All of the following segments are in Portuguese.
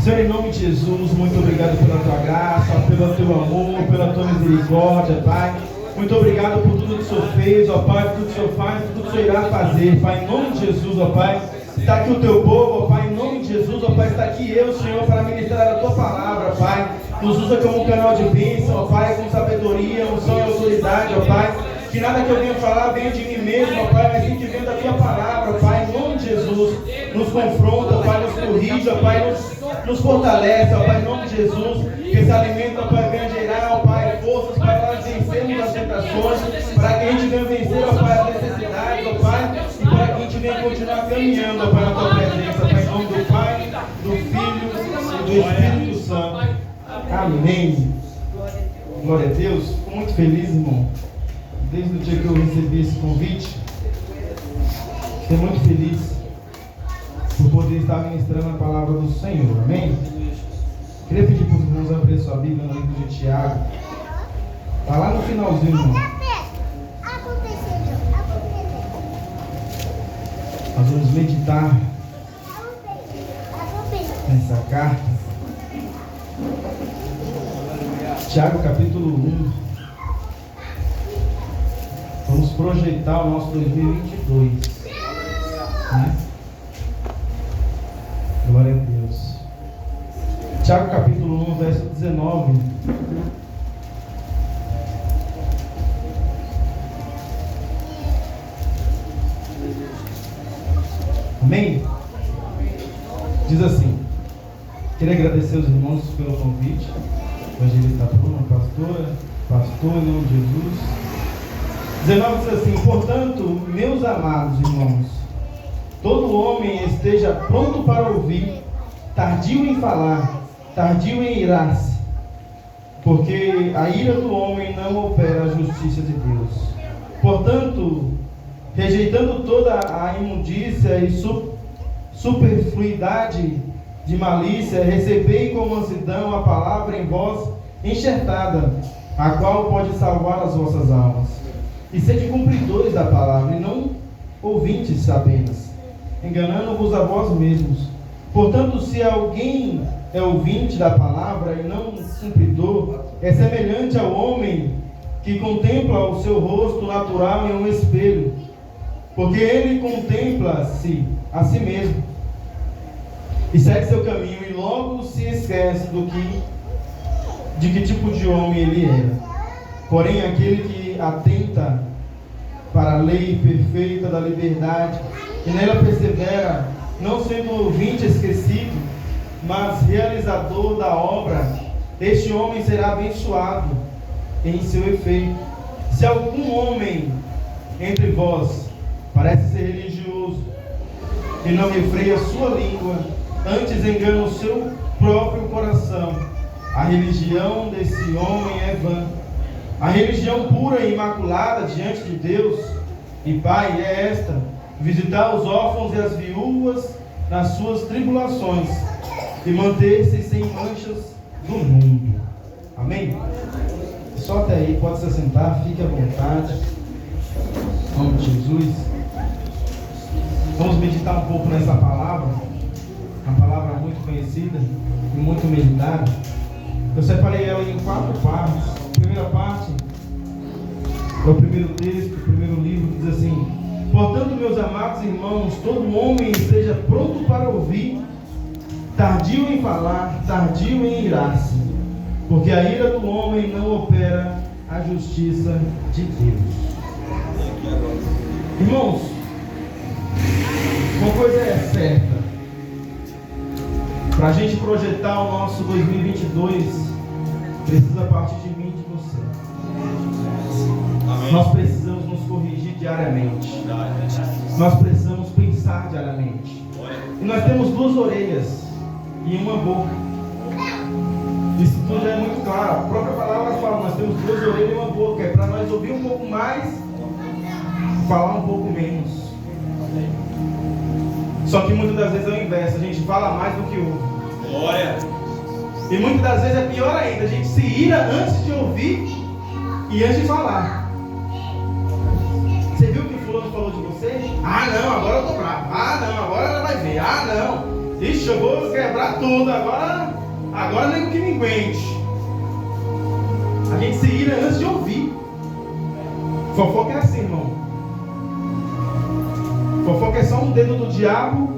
Senhor, em nome de Jesus, muito obrigado pela tua graça, pelo teu amor, pela tua misericórdia, Pai. Muito obrigado por tudo que o Senhor fez, ó Pai, por tudo que o Senhor faz, por tudo que o Senhor irá fazer, Pai, em nome de Jesus, ó Pai. Está aqui o teu povo, ó Pai, em nome de Jesus, ó Pai, está aqui eu, Senhor, para ministrar a tua palavra, Pai. Nos usa como um canal de bênção, ó Pai, com sabedoria, unção e autoridade, ó Pai. Que nada que eu venha falar venha de mim mesmo, ó Pai, mas sim que venha da tua palavra, Pai, em nome de Jesus. Nos confronta, Pai, nos corrige, ó Pai, nos fortalece, ó Pai, em nome de Jesus. Que esse alimento, ó Pai, venha gerar, ó Pai, forças para nós vencermos as tentações, para que a gente venha vencer, ó Pai, as necessidades, ó Pai, e para que a gente venha continuar caminhando, ó Pai, na tua presença, Pai, em nome do Pai, do Filho e do Espírito Santo. Amém. Glória a Deus. Fico muito feliz, irmão. Desde o dia que eu recebi esse convite, fiquei muito feliz por poder estar ministrando a palavra do Senhor. Amém? Queria pedir para os irmãos abrirem sua Bíblia no livro de Tiago. Está lá no finalzinho, irmão. Nós vamos meditar nessa carta. Tiago capítulo 1. Vamos projetar o nosso 2022. Né? Glória a Deus. Tiago capítulo 1, verso 19. Amém? Diz assim. Queria agradecer aos irmãos pelo convite. Evangelista Bruno, pastor, em nome de Jesus. 19 diz assim: portanto, meus amados irmãos, todo homem esteja pronto para ouvir, tardio em falar, tardio em irar-se, porque a ira do homem não opera a justiça de Deus. Portanto, rejeitando toda a imundícia e superfluidade de malícia, recebei com mansidão a palavra em vós enxertada, a qual pode salvar as vossas almas. E sede cumpridores da palavra, e não ouvintes apenas, enganando-vos a vós mesmos. Portanto, se alguém é ouvinte da palavra e não cumpridor, é semelhante ao homem que contempla o seu rosto natural em um espelho, porque ele contempla-se a si mesmo e segue seu caminho, e logo se esquece de que tipo de homem ele era. Porém, aquele que atenta para a lei perfeita da liberdade e nela persevera, não sendo ouvinte esquecido, mas realizador da obra, este homem será abençoado em seu efeito. Se algum homem entre vós parece ser religioso e não refreia sua língua, antes engana o seu próprio coração, a religião desse homem é vã. A religião pura e imaculada diante de Deus e Pai é esta: visitar os órfãos e as viúvas nas suas tribulações e manter-se sem manchas do mundo. Amém? Só até aí, pode se assentar, fique à vontade. Em nome de Jesus. Vamos meditar um pouco nessa palavra, uma palavra muito conhecida e muito meditada. Eu separei ela em 4 partes. A primeira parte é o primeiro texto, o primeiro livro, que diz assim: portanto, meus amados irmãos, todo homem esteja pronto para ouvir, tardio em falar, tardio em irar-se, porque a ira do homem não opera a justiça de Deus. Irmãos, uma coisa é certa: para a gente projetar o nosso 2022, precisa partir de mim e de você. Amém. Nós precisamos nos corrigir diariamente. Nós precisamos pensar diariamente. E nós temos 2 orelhas e uma boca. Isso tudo já é muito claro. A própria palavra fala: nós temos 2 orelhas e uma boca. É para nós ouvir um pouco mais, falar um pouco menos. Só que muitas das vezes é o inverso: a gente fala mais do que ouve. Glória. E muitas das vezes é pior ainda: a gente se ira antes de ouvir e antes de falar. Você viu o que o fulano falou de você? Ah não, agora eu tô bravo. Ah não, agora ela vai ver. Ah não. Ixi, eu vou quebrar tudo, agora nem que me aguente. A gente se ira antes de ouvir. Fofoca é assim, irmão. Fofoca é só um dedo do diabo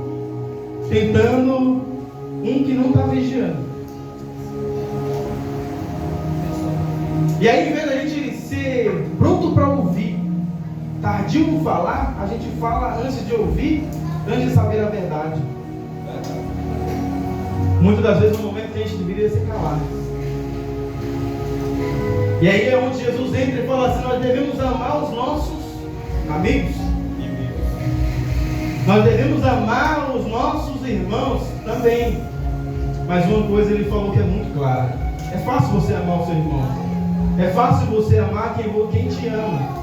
tentando um que não está vigiando. E aí, em vez da gente ser pronto para ouvir, tardio no falar, a gente fala antes de ouvir, antes de saber a verdade. Muitas das vezes no momento que a gente deveria se calar. E aí é onde Jesus entra e fala assim: nós devemos amar os nossos amigos. Nós devemos amar os nossos irmãos também. Mas uma coisa ele falou que é muito clara: é fácil você amar o seu irmão. É fácil você amar quem te ama.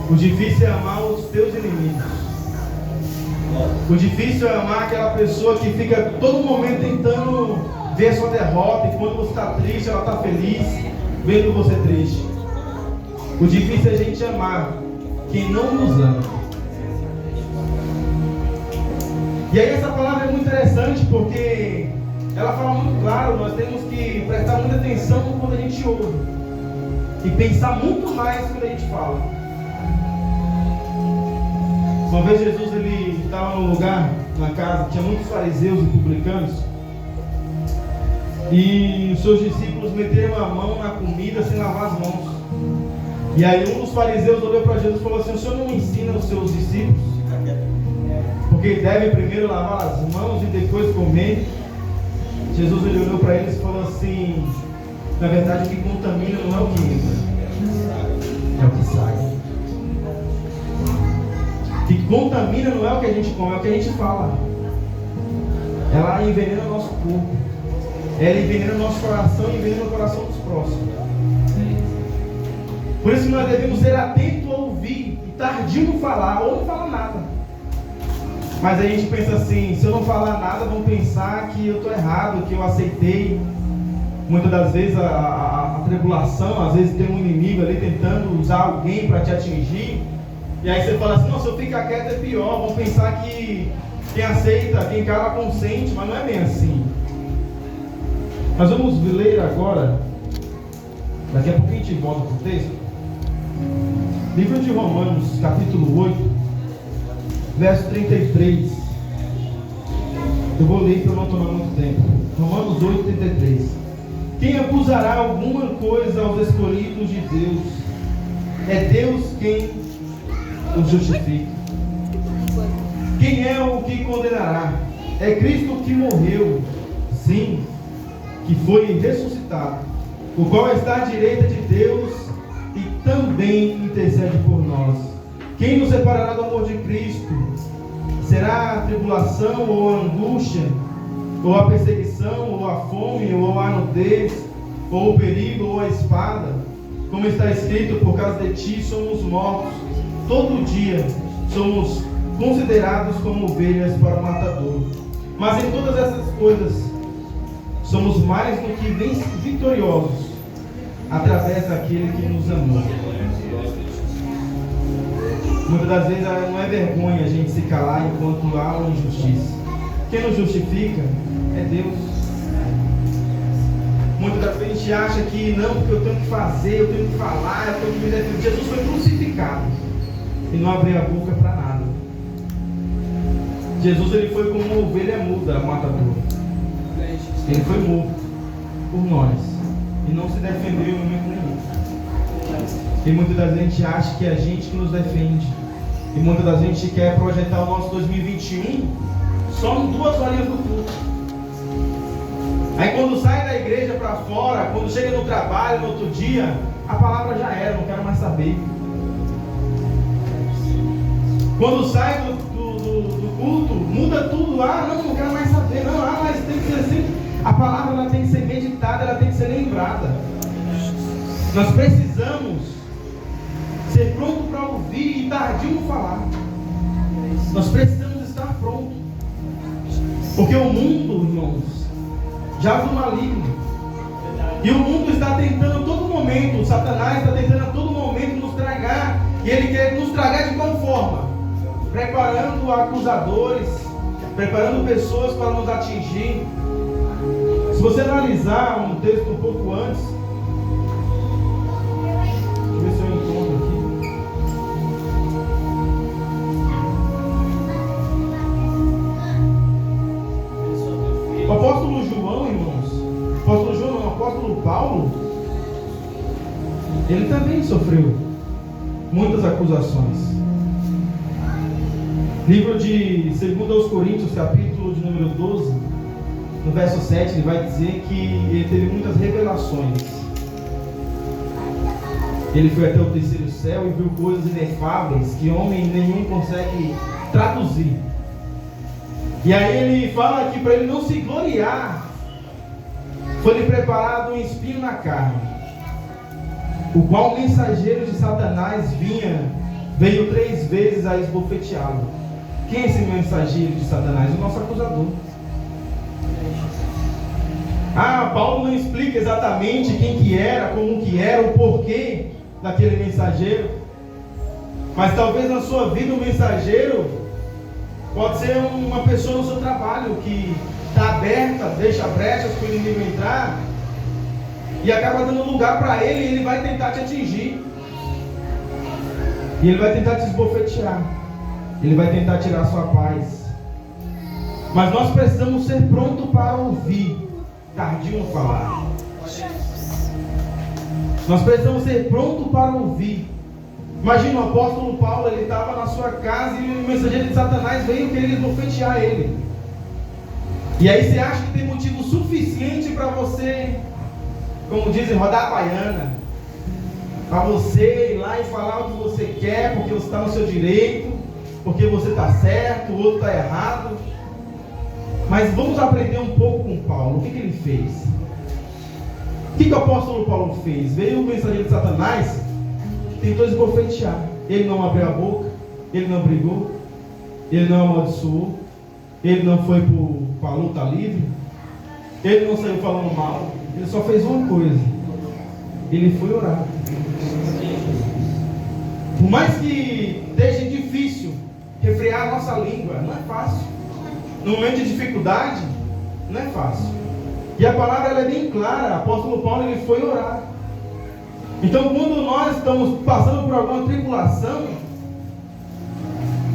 O difícil é amar os teus inimigos. O difícil é amar aquela pessoa que fica todo momento tentando ver a sua derrota, e quando você está triste, ela está feliz, vendo você triste. O difícil é a gente amar quem não nos ama. E aí essa palavra é muito interessante porque ela fala muito claro. Nós temos que prestar muita atenção quando a gente ouve e pensar muito mais quando a gente fala. Uma vez Jesus ele estava num lugar, na casa, tinha muitos fariseus e publicanos, e os seus discípulos meteram a mão na comida sem lavar as mãos. E aí um dos fariseus olhou para Jesus e falou assim: o senhor não ensina os seus discípulos porque devem primeiro lavar as mãos e depois comer? Jesus ele olhou para eles e falou assim: na verdade, o que contamina não é o que entra, é o que sai. O que contamina não é o que a gente come, é o que a gente fala. Ela envenena o nosso corpo, ela envenena o nosso coração e envenena o coração dos próximos. Por isso nós devemos ser atentos a ouvir e tardio no falar, ou não falar nada. Mas a gente pensa assim: se eu não falar nada, vão pensar que eu estou errado, que eu aceitei. Muitas das vezes a tribulação, às vezes tem um inimigo ali tentando usar alguém para te atingir. E aí você fala assim: não, se eu ficar quieto é pior. Vão pensar que quem aceita, quem cala consente. Mas não é bem assim. Nós vamos ler agora, daqui a pouco a gente volta para o texto, livro de Romanos, capítulo 8, verso 33. Eu vou ler para eu não tomar muito tempo. Romanos 8, 33. Quem acusará alguma coisa aos escolhidos de Deus? É Deus quem os justifica. Quem é o que condenará? É Cristo que morreu, sim, que foi ressuscitado, o qual está à direita de Deus e também intercede por nós. Quem nos separará do amor de Cristo? Será a tribulação ou a angústia, ou a perseguição, ou a fome, ou a nudez, ou o perigo, ou a espada? Como está escrito: por causa de ti somos mortos, todo dia somos considerados como ovelhas para o matador. Mas em todas essas coisas somos mais do que vitoriosos, através daquele que nos amou. Muitas das vezes não é vergonha a gente se calar enquanto há uma injustiça. Quem nos justifica é Deus. Muitas das vezes a gente acha que não, porque eu tenho que fazer, eu tenho que falar, eu tenho que me defender. Jesus foi crucificado e não abriu a boca para nada. Jesus ele foi como uma ovelha muda, matadora. Ele foi morto por nós e não se defendeu em momento nenhum. E muitas das vezes a gente acha que é a gente que nos defende. E muitas das vezes a gente quer projetar o nosso 2021 só em 2 horinhas do culto. Aí quando sai da igreja para fora, quando chega no trabalho, no outro dia, a palavra já era, não quero mais saber. Quando sai do culto, muda tudo. Não quero mais saber. Não, mas tem que ser assim. A palavra ela tem que ser meditada, ela tem que ser lembrada. Nós precisamos ser pronto para ouvir e tardio no falar. Nós precisamos estar prontos. Porque o mundo, irmãos, já é maligno. E o mundo está tentando a todo momento, o Satanás está tentando a todo momento nos tragar. E ele quer nos tragar de qual forma? Preparando acusadores, preparando pessoas para nos atingir. Se você analisar um texto um pouco antes, deixa eu ver se eu encontro aqui. O apóstolo João, irmãos, o apóstolo João não, o apóstolo Paulo, ele também sofreu muitas acusações. Livro de 2 Coríntios, capítulo de número 12, no verso 7, ele vai dizer que ele teve muitas revelações. Ele foi até o terceiro céu e viu coisas inefáveis que homem nenhum consegue traduzir. E aí ele fala que para ele não se gloriar, foi-lhe preparado um espinho na carne, o qual o mensageiro de Satanás veio 3 vezes a esbofeteá-lo. Quem é esse mensageiro de Satanás? O nosso acusador. Paulo não explica exatamente quem que era, como que era, o porquê daquele mensageiro. Mas talvez na sua vida o mensageiro pode ser uma pessoa no seu trabalho que está aberta, deixa brechas para o inimigo entrar e acaba dando lugar para ele, e ele vai tentar te atingir. E ele vai tentar te esbofetear. Ele vai tentar tirar a sua paz. Mas nós precisamos ser prontos para ouvir, tardio no falar. Nós precisamos ser prontos para ouvir. Imagina o apóstolo Paulo, ele estava na sua casa e o mensageiro de Satanás veio querer esbofetear ele. E aí você acha que tem motivo suficiente para você, como dizem, rodar a baiana, para você ir lá e falar o que você quer, porque você está no seu direito, porque você está certo, o outro está errado. Mas vamos aprender um pouco com Paulo. O que ele fez? O que o apóstolo Paulo fez? Veio o mensageiro de Satanás, tentou esbofetear. Ele não abriu a boca, ele não brigou, ele não amaldiçoou, ele não foi para a luta livre, ele não saiu falando mal. Ele só fez uma coisa: ele foi orar. Por mais que esteja difícil refrear a nossa língua, não é fácil. No momento de dificuldade, não é fácil. E a palavra ela é bem clara. O apóstolo Paulo ele foi orar. Então, quando nós estamos passando por alguma tribulação,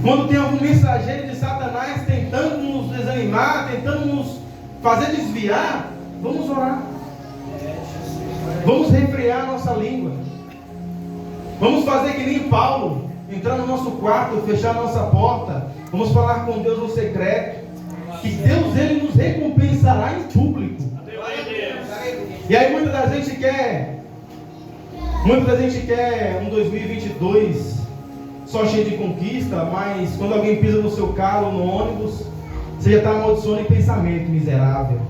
quando tem algum mensageiro de Satanás tentando nos desanimar, tentando nos fazer desviar, vamos orar. Vamos refrear a nossa língua. Vamos fazer que nem Paulo, entrar no nosso quarto, fechar a nossa porta. Vamos falar com Deus no secreto, que Deus ele nos recompensará em público. E aí muita da gente quer um 2022 só cheio de conquista, mas quando alguém pisa no seu carro, no ônibus, você já está amaldiçoando em pensamento, miserável.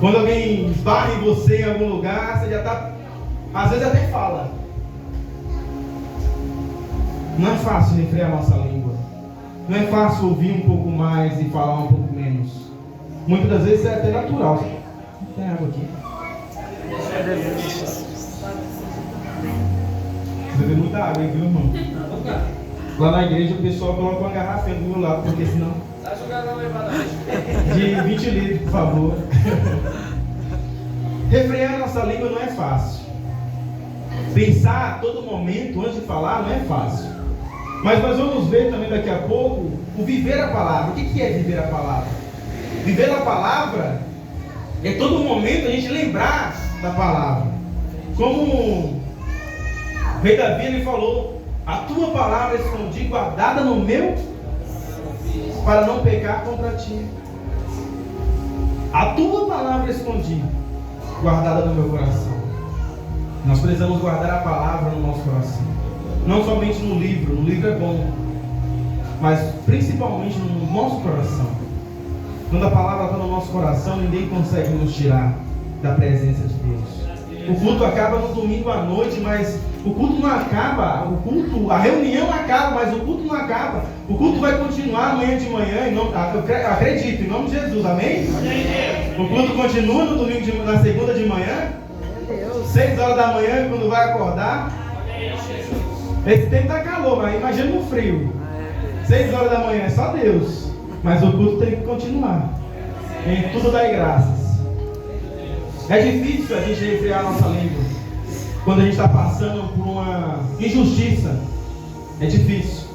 Quando alguém esbarra em você em algum lugar, você já está, às vezes até fala. Não é fácil refrear a nossa língua. Não é fácil ouvir um pouco mais e falar um pouco menos. Muitas das vezes é até natural. Tem água aqui. Você bebe muita água, hein, viu, irmão? Lá na igreja o pessoal coloca uma garrafa do meu lado, porque senão... De 20 litros, por favor. Refrear a nossa língua não é fácil. Pensar a todo momento antes de falar não é fácil. Mas nós vamos ver também daqui a pouco o viver a palavra. O que é viver a palavra? Viver a palavra é todo momento a gente lembrar da palavra. Como o rei Davi ele falou: a tua palavra escondi, guardada no meu, para não pecar contra ti. A tua palavra escondi, guardada no meu coração. Nós precisamos guardar a palavra no nosso coração. Não somente no livro é bom, mas principalmente no nosso coração. Quando a palavra está no nosso coração, ninguém consegue nos tirar da presença de Deus. O culto acaba no domingo à noite, mas o culto não acaba. A reunião acaba, mas o culto não acaba. O culto vai continuar amanhã de manhã, eu acredito, em nome de Jesus, amém? O culto continua no domingo, na segunda de manhã, 6 horas da manhã, quando vai acordar. Esse tempo está calor, mas imagina no frio. 6 horas da manhã é só Deus. Mas o culto tem que continuar. Em tudo dai graças. É difícil a gente refrear a nossa língua quando a gente está passando por uma injustiça. É difícil.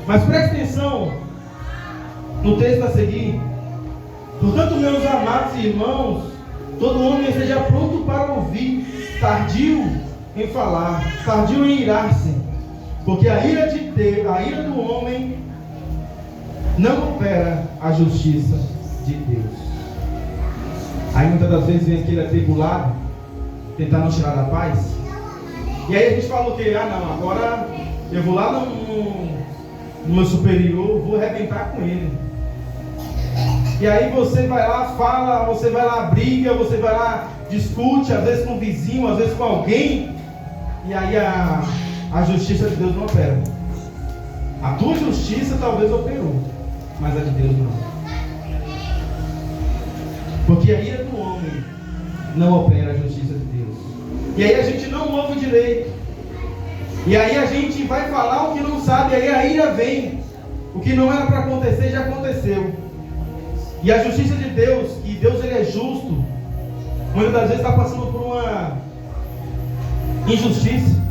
Mas preste atenção no texto a seguir. Portanto, meus amados irmãos, todo homem esteja pronto para ouvir, tardio em falar, tardio em irar-se, porque a ira do homem não opera a justiça de Deus. Aí muitas das vezes vem aquele atribulado tentar nos tirar da paz. E aí a gente fala o quê? Não, agora eu vou lá no meu superior, vou arrebentar com ele. E aí você vai lá, fala, você vai lá, briga, você vai lá, discute, às vezes com o vizinho, às vezes com alguém. E aí a justiça de Deus não opera. A tua justiça talvez operou, mas a de Deus não. Porque a ira do homem não opera a justiça de Deus. E aí a gente não ouve direito. E aí a gente vai falar o que não sabe, e aí a ira vem. O que não era para acontecer, já aconteceu. E a justiça de Deus, que Deus ele é justo, muitas das vezes está passando por uma injustiça.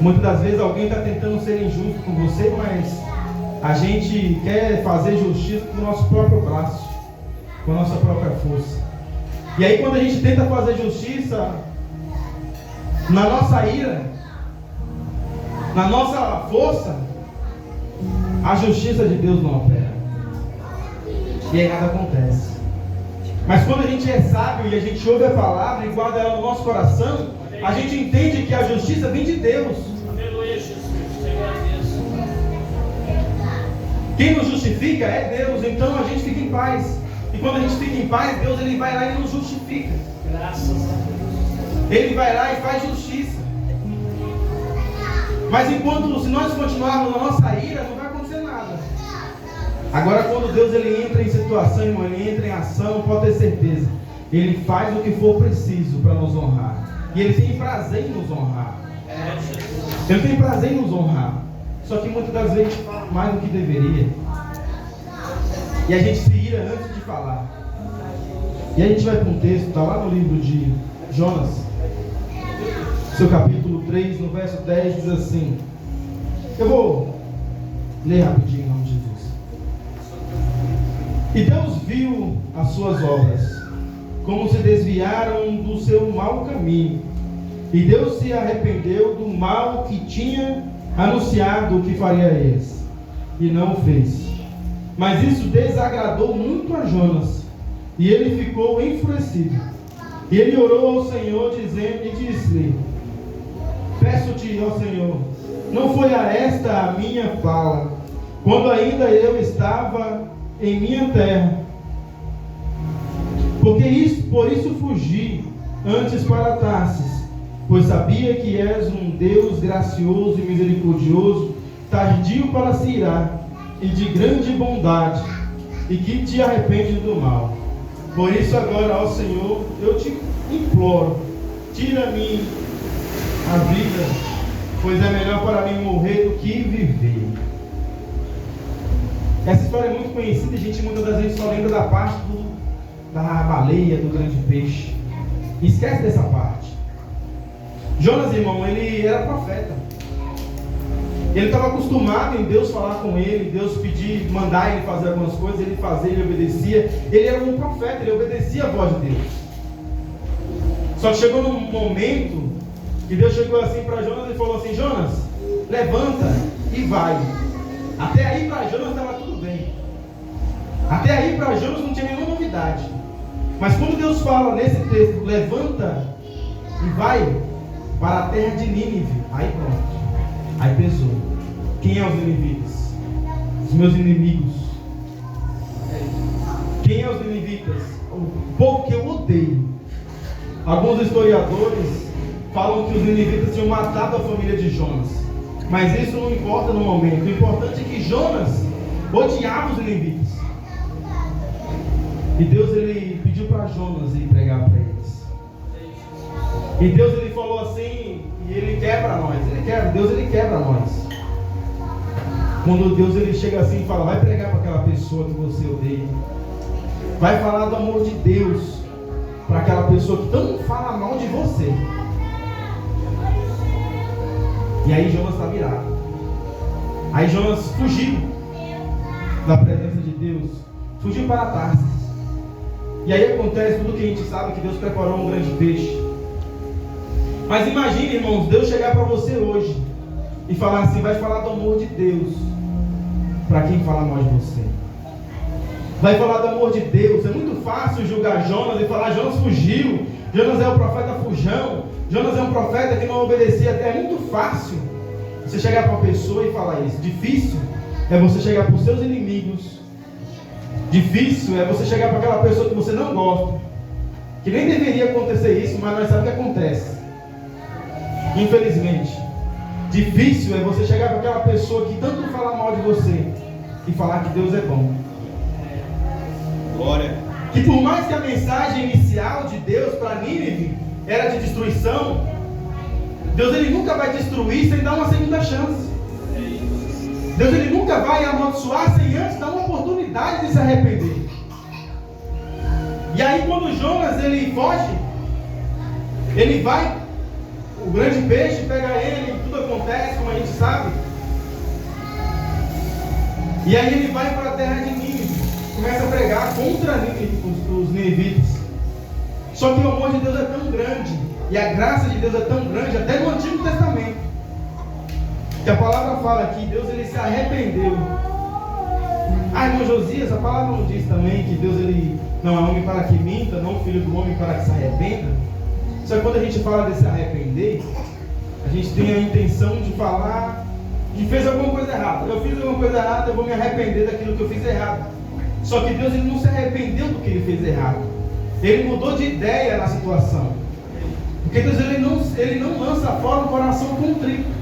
Muitas das vezes alguém está tentando ser injusto com você, mas a gente quer fazer justiça com o nosso próprio braço, com a nossa própria força. E aí quando a gente tenta fazer justiça, na nossa ira, na nossa força, a justiça de Deus não opera. E aí nada acontece. Mas quando a gente é sábio e a gente ouve a palavra e guarda ela no nosso coração, a gente entende que a justiça vem de Deus. Quem nos justifica é Deus, então a gente fica em paz. E quando a gente fica em paz, Deus ele vai lá e nos justifica. Graças a Deus. Ele vai lá e faz justiça. Mas enquanto, se nós continuarmos na nossa ira, não vai acontecer nada. Agora quando Deus ele entra em situação, irmão, ele entra em ação, pode ter certeza. Ele faz o que for preciso para nos honrar. E ele tem prazer em nos honrar. Ele tem prazer em nos honrar. Só que muitas das vezes a gente fala mais do que deveria. E a gente se ira antes de falar. E a gente vai para um texto, está lá no livro de Jonas, seu capítulo 3, no verso 10, diz assim. Eu vou ler rapidinho em nome de Jesus. E Deus viu as suas obras, como se desviaram do seu mau caminho. E Deus se arrependeu do mal que tinha anunciado que faria a eles, e não o fez. Mas isso desagradou muito a Jonas, e ele ficou enfurecido. E ele orou ao Senhor, dizendo, e disse-lhe: Peço-te, ó Senhor, não foi a esta a minha fala, quando ainda eu estava em minha terra? Por isso fugi antes para Tarsis, pois sabia que és um Deus gracioso e misericordioso, tardio para se irar, e de grande bondade, e que te arrepende do mal. Por isso agora, ó Senhor, eu te imploro, tira-me a vida, pois é melhor para mim morrer do que viver. Essa história é muito conhecida, a gente muitas das vezes só lembra da parte da baleia, do grande peixe. Esquece dessa parte. Jonas, irmão, ele era profeta. Ele estava acostumado em Deus falar com ele, Deus pedir, mandar ele fazer algumas coisas, ele fazia, ele obedecia. Ele era um profeta, ele obedecia a voz de Deus. Só que chegou num momento que Deus chegou assim para Jonas e falou assim: Jonas, levanta e vai. Até aí para Jonas estava tudo bem. Até aí para Jonas não tinha nenhuma novidade. Mas quando Deus fala nesse texto, levanta e vai para a terra de Nínive, aí pronto. Aí pesou. Quem é os ninivitas? Os meus inimigos. Quem é os ninivitas? O povo que eu odeio. Alguns historiadores falam que os ninivitas tinham matado a família de Jonas. Mas isso não importa no momento. O importante é que Jonas odiava os ninivitas. E Deus ele pediu para Jonas ir pregar para eles. E Deus ele falou assim, e ele quebra nós. Deus ele quebra nós. Quando Deus ele chega assim e fala, vai pregar para aquela pessoa que você odeia. Vai falar do amor de Deus para aquela pessoa que tanto fala mal de você. E aí Jonas está virado. Aí Jonas fugiu da presença de Deus. Fugiu para Tarsis. E aí acontece tudo que a gente sabe, que Deus preparou um grande peixe. Mas imagine, irmãos, Deus chegar para você hoje e falar assim, vai falar do amor de Deus para quem fala mal de você. Vai falar do amor de Deus. É muito fácil julgar Jonas e falar, Jonas fugiu, Jonas é o profeta fujão, Jonas é um profeta que não obedecia. É muito fácil você chegar para uma pessoa e falar isso. Difícil é você chegar para os seus inimigos. Difícil é você chegar para aquela pessoa que você não gosta, que nem deveria acontecer isso, mas nós sabemos que acontece. Infelizmente. Difícil é você chegar para aquela pessoa que tanto fala mal de você e falar que Deus é bom. Glória. Que por mais que a mensagem inicial de Deus para Nínive era de destruição, Deus ele nunca vai destruir sem dar uma segunda chance. Deus ele nunca vai amaldiçoar sem antes dar uma oportunidade de se arrepender. E aí quando Jonas ele foge, ele vai, o grande peixe pega ele, tudo acontece como a gente sabe. E aí ele vai para a terra de Nínive, começa a pregar contra os ninivitas. Só que o amor de Deus é tão grande, e a graça de Deus é tão grande, até no Antigo Testamento, que a palavra fala que Deus ele se arrependeu. Irmão Josias, a palavra não diz também que Deus ele não é homem para que minta, não filho do homem para que se arrependa? Só que quando a gente fala de se arrepender, a gente tem a intenção de falar que fez alguma coisa errada. Eu fiz alguma coisa errada, eu vou me arrepender daquilo que eu fiz errado. Só que Deus ele não se arrependeu do que ele fez errado. Ele mudou de ideia na situação. Porque Deus ele não lança fora um coração contrito.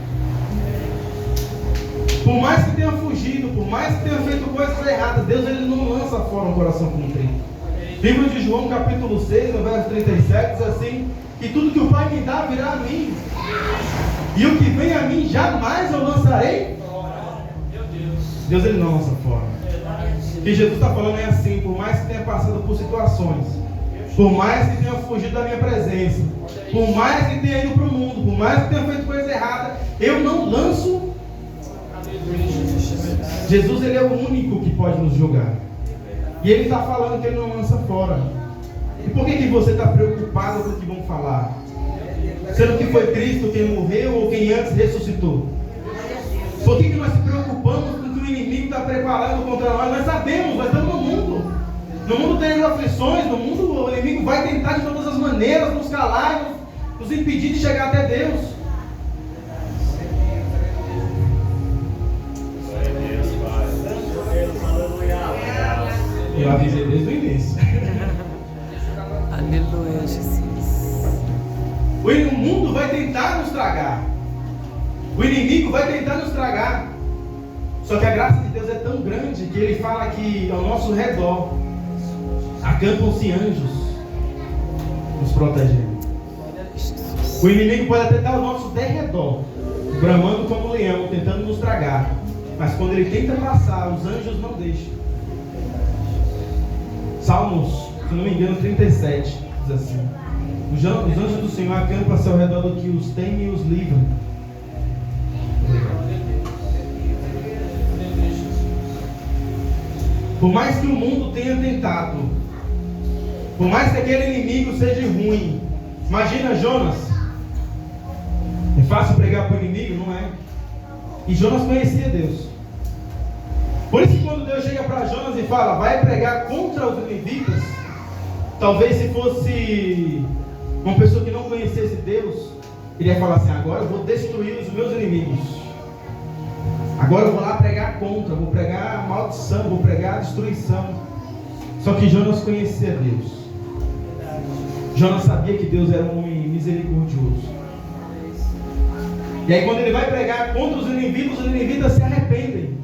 Por mais que tenha fugido, por mais que tenha feito coisas erradas, Deus ele não lança fora um coração contrito. Livro de João, capítulo 6, no verso 37, diz assim, que tudo que o Pai me dá virá a mim, e o que vem a mim jamais eu lançarei. Deus ele não lança fora. O que Jesus está falando é assim, por mais que tenha passado por situações, por mais que tenha fugido da minha presença, por mais que tenha ido para o mundo, por mais que tenha feito coisa errada, eu não lanço. Jesus ele é o único que pode nos julgar. E ele está falando que ele não lança fora. E por que você está preocupado com o que vão falar? Sendo que foi Cristo quem morreu ou quem antes ressuscitou? Por que nós se preocupamos com o que o inimigo está preparando contra nós? Nós sabemos, nós estamos no mundo. No mundo tem aflições, no mundo o inimigo vai tentar de todas as maneiras nos calar, nos impedir de chegar até Deus. Eu avisei desde o início. Aleluia, Jesus. O mundo vai tentar nos tragar. O inimigo vai tentar nos tragar. Só que a graça de Deus é tão grande que ele fala que ao nosso redor acampam-se anjos nos protegendo. O inimigo pode até estar ao nosso derredor, bramando como um leão, tentando nos tragar. Mas quando ele tenta passar, os anjos não deixam. Salmos, se não me engano, 37, diz assim: os anjos do Senhor acampam-se ao redor do que os teme e os livram. Por mais que o mundo tenha tentado, por mais que aquele inimigo seja ruim, imagina Jonas. É fácil pregar para o inimigo? Não é. E Jonas conhecia Deus. Por isso que quando Deus chega para Jonas e fala, vai pregar contra os ninivitas, talvez se fosse uma pessoa que não conhecesse Deus, ele ia falar assim, agora eu vou destruir os meus inimigos. Agora eu vou lá pregar contra, vou pregar maldição, vou pregar destruição. Só que Jonas conhecia Deus. Jonas sabia que Deus era um homem misericordioso. E aí quando ele vai pregar contra os ninivitas se arrependem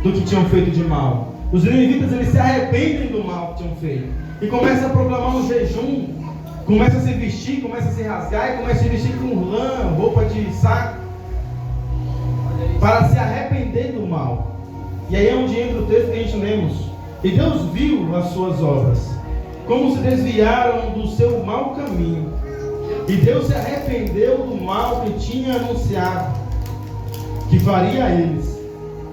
do que tinham feito de mal. Os ninivitas eles se arrependem do mal que tinham feito e começam a proclamar um jejum, começam a se vestir, começam a se rasgar e começam a se vestir com lã, roupa de saco. para se arrepender do mal. E aí é onde entra o texto que a gente lemos. E Deus viu as suas obras, como se desviaram do seu mau caminho. E Deus se arrependeu do mal que tinha anunciado que faria a eles,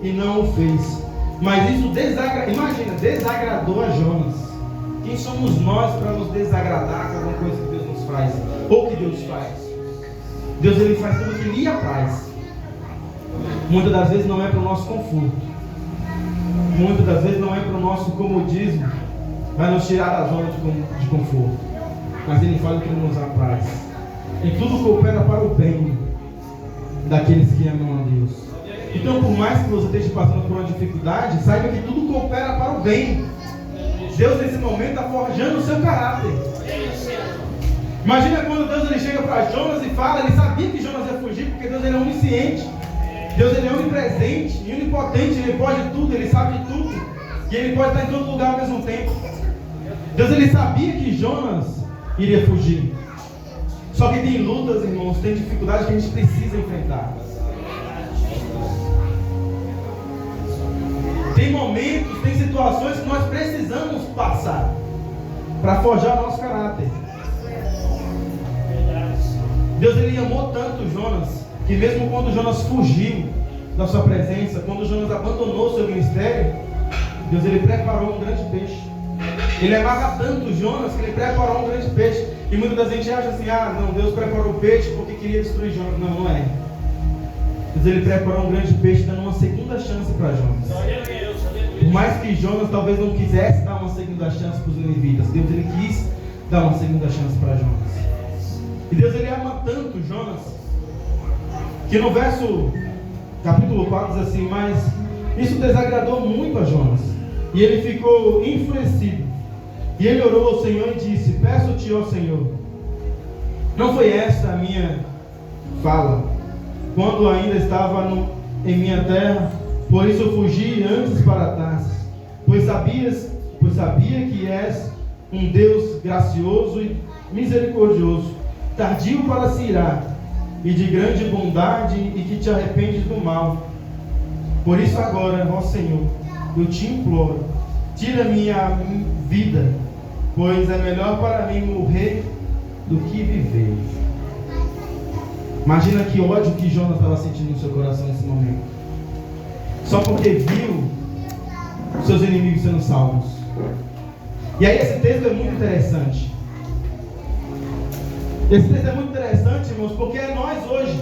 e não o fez. Mas isso desagradou a Jonas. Quem somos nós para nos desagradar com alguma coisa que Deus nos faz? Ou que Deus faz? Deus, ele faz tudo que lhe apraz. Muitas das vezes não é para o nosso conforto. Muitas das vezes não é para o nosso comodismo. Vai nos tirar da zona de conforto. Mas ele faz o que nos apraz. E tudo coopera para o bem daqueles que amam a Deus. Então, por mais que você esteja passando por uma dificuldade, saiba que tudo coopera para o bem. Deus nesse momento está forjando o seu caráter. Imagina quando Deus ele chega para Jonas e fala, ele sabia que Jonas ia fugir, porque Deus ele é onisciente. Deus ele é onipresente e onipotente, ele pode tudo, ele sabe de tudo. E ele pode estar em todo lugar ao mesmo tempo. Deus ele sabia que Jonas iria fugir. Só que tem lutas, irmãos, tem dificuldades que a gente precisa enfrentar. Tem momentos, tem situações que nós precisamos passar para forjar nosso caráter. Deus ele amou tanto Jonas, que mesmo quando Jonas fugiu da sua presença, quando Jonas abandonou o seu ministério, Deus ele preparou um grande peixe. Ele amava tanto Jonas que ele preparou um grande peixe. E muitas das gente acha assim, não, Deus preparou o peixe porque queria destruir Jonas. Não, não é. Deus ele preparou um grande peixe dando uma segunda chance para Jonas. Por mais que Jonas talvez não quisesse dar uma segunda chance para os ninivitas, Deus ele quis dar uma segunda chance para Jonas. E Deus ele ama tanto Jonas, que no verso capítulo 4 diz assim, mas isso desagradou muito a Jonas, e ele ficou enfurecido. E ele orou ao Senhor e disse, peço-te, ó Senhor, não foi esta a minha fala, quando ainda estava em minha terra? Por isso eu fugi antes para Tarsis, pois sabia que és um Deus gracioso e misericordioso, tardio para se irar, e de grande bondade, e que te arrependes do mal. Por isso agora, ó Senhor, eu te imploro, tira minha vida, pois é melhor para mim morrer do que viver. Imagina que ódio que Jonas estava sentindo no seu coração nesse momento. Só porque viu seus inimigos sendo salvos. E aí esse texto é muito interessante. Esse texto é muito interessante, irmãos, porque é nós hoje.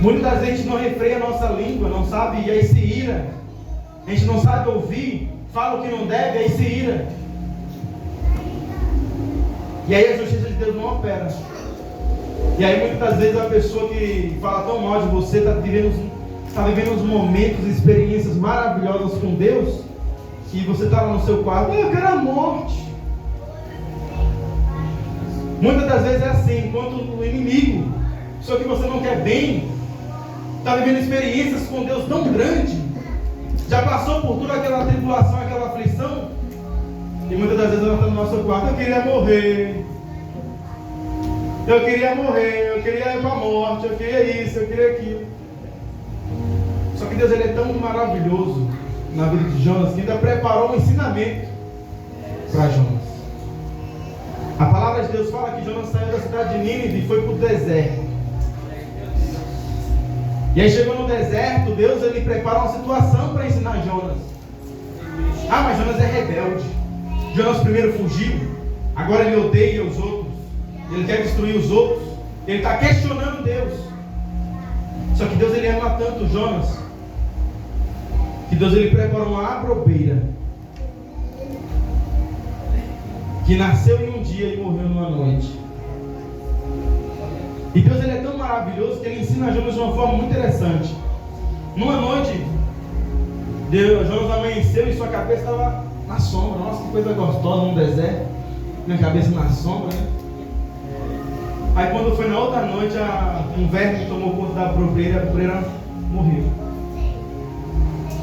Muitas das vezes não refreia a nossa língua, não sabe, e aí se ira. A gente não sabe ouvir, fala o que não deve, e aí se ira. E aí a justiça de Deus não opera. E aí muitas das vezes a pessoa que fala tão mal de você está vivendo uns momentos, experiências maravilhosas com Deus, e você está lá no seu quarto, eu quero a morte. Muitas das vezes é assim, enquanto o inimigo, só que você não quer bem, está vivendo experiências com Deus tão grande, já passou por toda aquela tribulação, aquela aflição, e muitas das vezes ela está no nosso quarto, eu queria morrer, eu queria ir para a morte, eu queria isso, eu queria aquilo. Só que Deus ele é tão maravilhoso na vida de Jonas que ainda preparou um ensinamento para Jonas. A palavra de Deus fala que Jonas saiu da cidade de Nínive e foi para o deserto. E aí chegou no deserto, Deus ele prepara uma situação para ensinar Jonas. Mas Jonas é rebelde. Jonas primeiro fugiu, agora ele odeia os outros, ele quer destruir os outros, ele está questionando Deus. Só que Deus ele ama tanto Jonas, que Deus ele preparou uma agrobeira, que nasceu em um dia e morreu numa noite. E Deus ele é tão maravilhoso que ele ensina Jonas de uma forma muito interessante. Numa noite, Jonas amanheceu e sua cabeça estava na sombra. Nossa, que coisa gostosa no deserto, minha cabeça na sombra, né? Aí quando foi na outra noite, um verme tomou conta da agrobeira, a agrobeira morreu.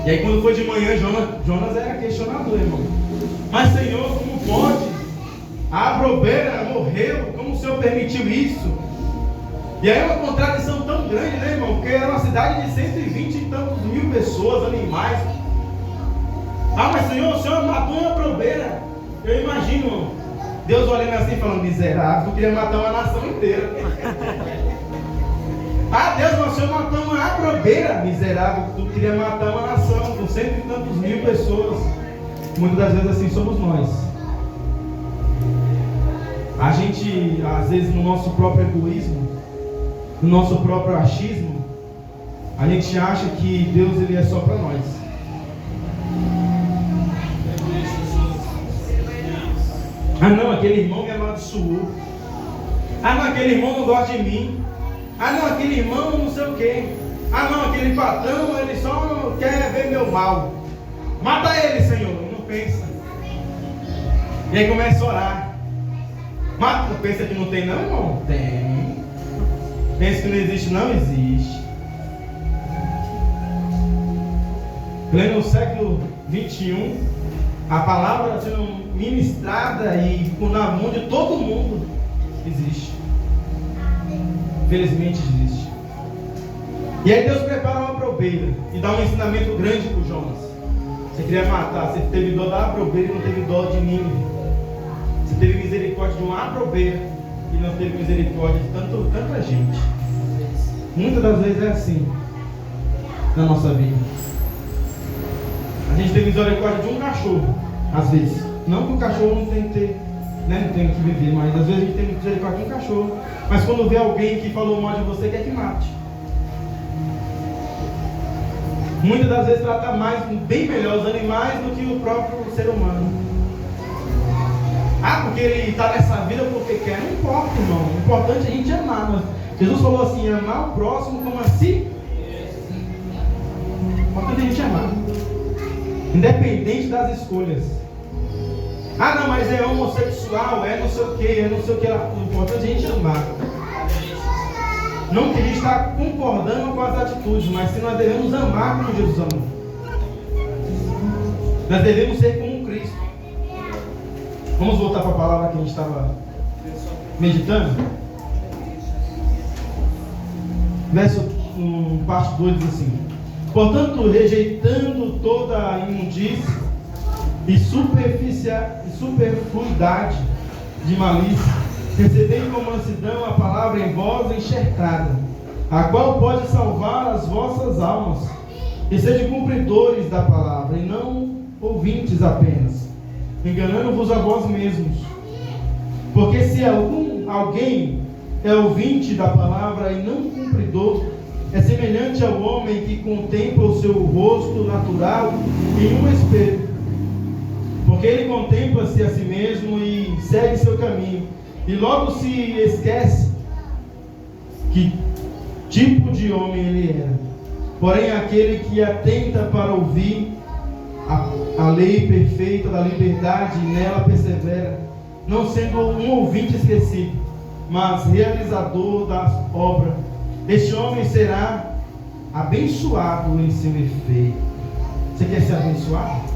E aí quando foi de manhã, Jonas era questionador, irmão. Mas Senhor, como pode? A agrobeira morreu, como o Senhor permitiu isso? E aí é uma contradição tão grande, né, irmão? Porque era uma cidade de 120 e tantos mil pessoas, animais. Ah, mas Senhor, o Senhor matou uma probeira. Eu imagino Deus olhando assim e falando: miserável, tu queria matar uma nação inteira. Ah, Deus, mas o Senhor matou uma aprobeira. Miserável, tu queria matar uma nação com 100 e tantos mil pessoas. Muitas das vezes assim somos nós. A gente, às vezes, no nosso próprio egoísmo, no nosso próprio achismo, a gente acha que Deus ele é só para nós. Ah não, aquele irmão me amaldiçoou. Ah não, aquele irmão não gosta de mim. Ah não, aquele irmão não sei o que. Ah não, aquele patrão, ele só quer ver meu mal. Mata ele, Senhor. Não pensa. E aí começa a orar. Mata, pensa que não tem não, irmão? Tem. Pensa que não existe? Não existe. Pleno século 21, a palavra sendo ministrada e na mão de todo mundo existe. Felizmente existe. E aí Deus prepara uma probeira e dá um ensinamento grande para o Jonas. Você queria matar, você teve dó da probeira e não teve dó de Nínive. Você teve misericórdia de uma probeira e não teve misericórdia de tanta gente. Muitas das vezes é assim na nossa vida. A gente tem misericórdia de um cachorro, às vezes. Não que o cachorro não tem que ter, né, não tem que viver, mas às vezes a gente tem misericórdia de um cachorro. Mas quando vê alguém que falou mal de você, quer que mate. Muitas das vezes trata bem melhor os animais do que o próprio ser humano. Ah, porque ele está nessa vida porque quer. Não importa, irmão. O importante é a gente amar. Jesus falou assim: amar o próximo como a si. O importante é a gente amar, independente das escolhas. Ah não, mas é homossexual, é não sei o que, é não sei o que. O importante é a gente amar. Não que a gente está concordando com as atitudes, mas se nós devemos amar como Jesus amou. Nós devemos ser como Cristo. Vamos voltar para a palavra que a gente estava meditando. Verso parte 2 diz assim: portanto, rejeitando toda a imundície e superfluidade de malícia, recebei com mansidão a palavra em vós enxertada, a qual pode salvar as vossas almas, e sede cumpridores da palavra, e não ouvintes apenas, enganando-vos a vós mesmos. Porque se alguém é ouvinte da palavra e não cumpridor, é semelhante ao homem que contempla o seu rosto natural em um espelho. Porque ele contempla-se a si mesmo e segue seu caminho, e logo se esquece que tipo de homem ele era. Porém, aquele que atenta para ouvir a lei perfeita da liberdade e nela persevera, não sendo um ouvinte esquecido, mas realizador das obras, este homem será abençoado em seu efeito. Você quer ser abençoado?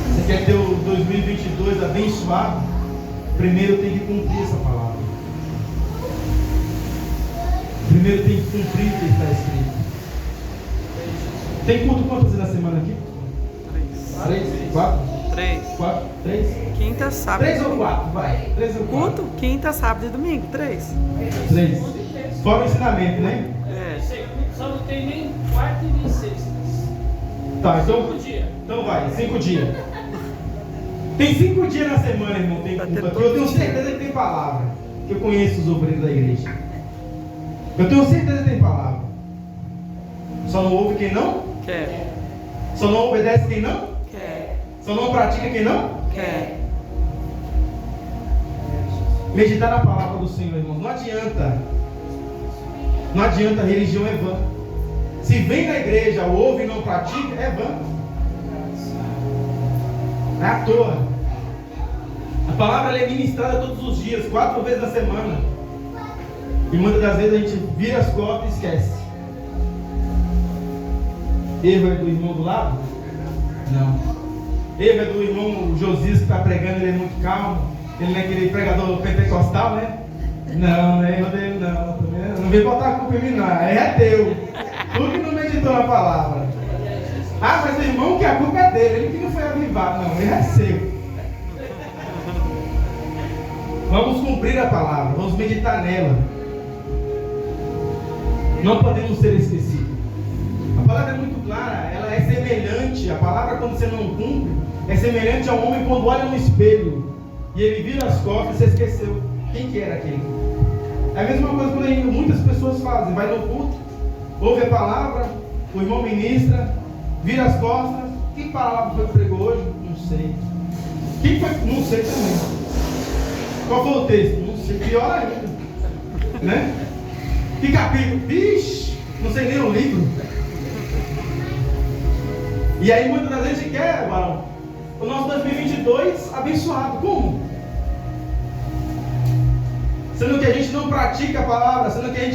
Você quer ter o 2022 abençoado? Primeiro tem que cumprir essa palavra. Primeiro tem que cumprir o que está escrito. Tem culto quantas vezes na semana aqui? 3, 4? 3. 4, 3? Quinta, sábado. 3 ou 4? Vai. 3 ou 4? Culto, quinta, sábado e domingo. 3. 3. Fora o ensinamento, né? É. Só não tem nem quarta e nem sexta. Tá, então. 5 dias. Então vai, 5 dias. Tem 5 dias na semana, irmão. Tem culto aqui. Eu tenho certeza que tem palavra. Que eu conheço os obreiros da igreja. Eu tenho certeza que tem palavra. Só não ouve quem não Quer. Só não obedece quem não Quer. Só não pratica quem não Quer. Meditar na palavra do Senhor, irmão. Não adianta. Não adianta, a religião é vã. Se vem na igreja, ouve e não pratica, é vã. É à toa. A palavra ela é ministrada todos os dias, 4 vezes na semana. E muitas das vezes a gente vira as costas e esquece. Erro é do irmão do lado? Não. Erro é do irmão Josias que está pregando, ele é muito calmo. Ele não é aquele pregador pentecostal, né? Não, né? Eu odeio não. Não vem botar a culpa em mim, não. É teu. Tu que não meditou na palavra. Ah, mas o irmão que a culpa é dele. Ele que não foi avivado. Não, ele é seu. Vamos cumprir a palavra. Vamos meditar nela. Não podemos ser esquecidos. A palavra é muito clara. Ela é semelhante. A palavra, quando você não cumpre, é semelhante ao homem quando olha no espelho e ele vira as costas e você esqueceu quem que era aquele. É a mesma coisa quando muitas pessoas fazem. Vai no culto, ouve a palavra, o irmão ministra, vira as costas. Que palavra foi que pregou hoje? Não sei. Quem foi? Não sei também. Qual foi o texto? Não sei. Pior ainda, né? Que capítulo? Vixe, não sei nem o livro. E aí muitas das vezes a gente quer, Barão, o nosso 2022 abençoado. Como? Sendo que a gente não pratica a palavra, sendo que a gente